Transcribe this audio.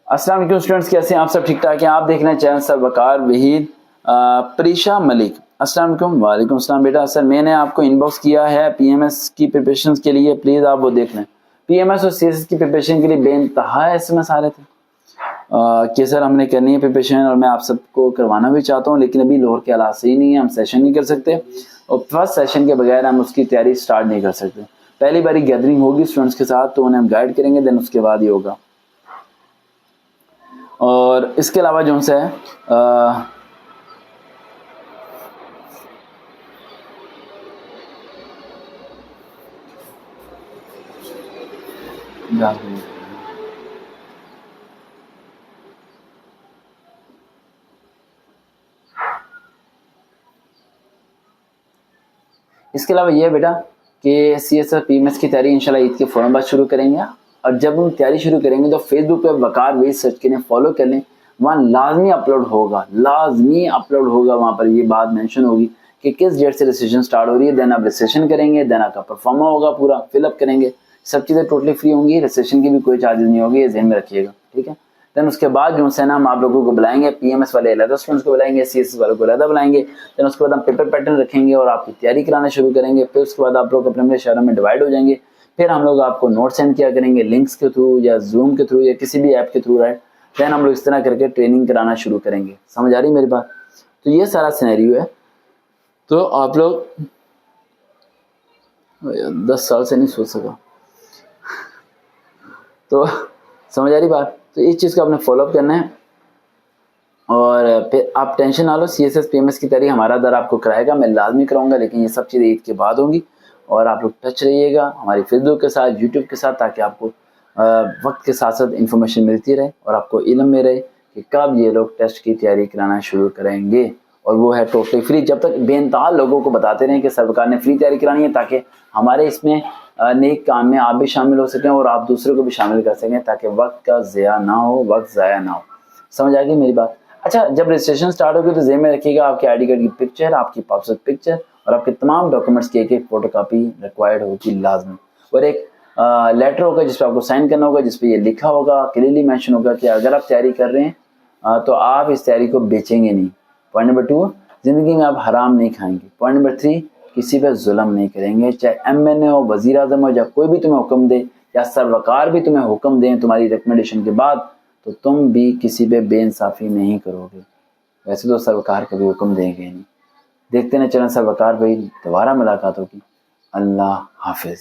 السلام علیکم اسٹوڈنٹس، کیسے ہیں آپ سب؟ ٹھیک ٹھاک ہیں؟ آپ دیکھ رہے ہیں چینل سر وقار وحید پریشا ملک۔ السلام علیکم۔ وعلیکم السلام بیٹا۔ سر میں نے آپ کو ان باکس کیا ہے پی ایم ایس کی پریپریشن کے لیے، پلیز آپ وہ دیکھ لیں۔ پی ایم ایس اور سی ایس ایس کی پریپریشن کے لیے بے انتہا ایس ایم ایس آ رہے تھے کہ سر ہم نے کرنی ہے پریپریشن، اور میں آپ سب کو کروانا بھی چاہتا ہوں، لیکن ابھی لاہور کے حالات صحیح نہیں ہے، ہم سیشن نہیں کر سکتے، اور فرسٹ سیشن کے بغیر ہم اس کی تیاری سٹارٹ نہیں کر سکتے۔ پہلی باری گیدرنگ ہوگی اسٹوڈنٹس کے ساتھ تو انہیں ہم گائیڈ کریں گے، دین اس کے بعد ہی ہوگا۔ اور اس کے علاوہ جو ہے اس کے علاوہ یہ ہے بیٹا کہ C S S P M S کی تیاری انشاءاللہ عید کے فوراً بعد شروع کریں گے، اور جب ہم تیاری شروع کریں گے تو فیس بک پہ وقار وحید سرچ کریں، فالو کر لیں، وہاں لازمی اپلوڈ ہوگا وہاں پر یہ بات مینشن ہوگی کہ کس ڈیٹ سے رجسٹریشن سٹارٹ ہو رہی ہے، دین آپ رجسٹریشن کریں گے، دین آپ کا پرفارما ہوگا، پورا فل اپ کریں گے، سب چیزیں ٹوٹلی فری ہوں گی، رجسٹریشن کی بھی کوئی چارجز نہیں ہوگی، یہ ذہن میں رکھیے گا، ٹھیک ہے۔ دین اس کے بعد جو ہے نا ہم آپ لوگوں کو بلائیں گے، پی ایم ایس والے علیحدہ اسٹوڈنٹس کو بلائیں گے، سی ایس ایس والوں کو علیحدہ بلائیں گے، دین اس کے بعد ہم پیپر پیٹرن رکھیں گے اور آپ کی تیاری کرانا شروع کریں گے۔ پھر اس کے بعد آپ لوگ اپنے اپنے شہروں میں ڈیوائڈ ہو جائیں گے، پھر ہم لوگ آپ کو نوٹ سینڈ کیا کریں گے لنکس کے تھرو یا زوم کے تھرو یا کسی بھی ایپ کے تھرو، رائٹ؟ دین ہم لوگ اس طرح کر کے ٹریننگ کرانا شروع کریں گے۔ سمجھ آ رہی میری بات؟ تو یہ سارا سینیریو ہے، تو آپ لوگ 10 سال سے نہیں سوچ سکا، تو سمجھ آ رہی بات؟ تو اس چیز کو آپ نے فالو اپ کرنا ہے، اور پھر آپ ٹینشن نہ لو، C S S P M S کی تیاری ہمارا در آپ کو کرائے گا، میں لازمی کراؤں گا، لیکن یہ سب چیزیں عید کے بعد ہوں گی، اور آپ لوگ ٹچ رہیے گا ہماری فیس بک کے ساتھ، یوٹیوب کے ساتھ، تاکہ آپ کو وقت کے ساتھ ساتھ انفارمیشن ملتی رہے اور آپ کو علم میں رہے کہ کب یہ لوگ ٹیسٹ کی تیاری کرانا شروع کریں گے، اور وہ ہے ٹوٹلی فری۔ جب تک بے انتہا لوگوں کو بتاتے رہیں کہ سرکار نے فری تیاری کرانی ہے، تاکہ ہمارے اس میں نیک کام میں آپ بھی شامل ہو سکیں اور آپ دوسروں کو بھی شامل کر سکیں، تاکہ وقت کا ضیاع نہ ہو، وقت ضائع نہ ہو۔ سمجھ آ گئی میری بات؟ اچھا، جب رجسٹریشن سٹارٹ ہوگی تو ذہن میں رکھیے گا آپ کے آئی ڈی کارڈ کی پکچر، آپ کی پاسپورٹ پکچر اور آپ کے تمام ڈاکومنٹس کی ایک فوٹو کاپی ریکوائرڈ ہوگی لازمی، اور ایک لیٹر ہوگا جس پہ آپ کو سائن کرنا ہوگا، جس پہ یہ لکھا ہوگا، کلیئرلی مینشن ہوگا کہ اگر آپ تیاری کر رہے ہیں تو آپ اس تیاری کو بیچیں گے نہیں۔ پوائنٹ نمبر 2، زندگی میں آپ حرام نہیں کھائیں گے۔ پوائنٹ نمبر 3، کسی پہ ظلم نہیں کریں گے، چاہے ایم این اے ہو، وزیر اعظم ہو، یا کوئی بھی تمہیں حکم دے، یا سر وقار بھی تمہیں حکم دیں تمہاری ریکمنڈیشن کے بعد، تو تم بھی کسی پہ بے انصافی نہیں کرو گے۔ ویسے تو سر وقار کبھی حکم دیں گے نہیں۔ دیکھتے ہیں چلیں سر وقار بھائی، دوبارہ ملاقات ہوگی۔ اللہ حافظ۔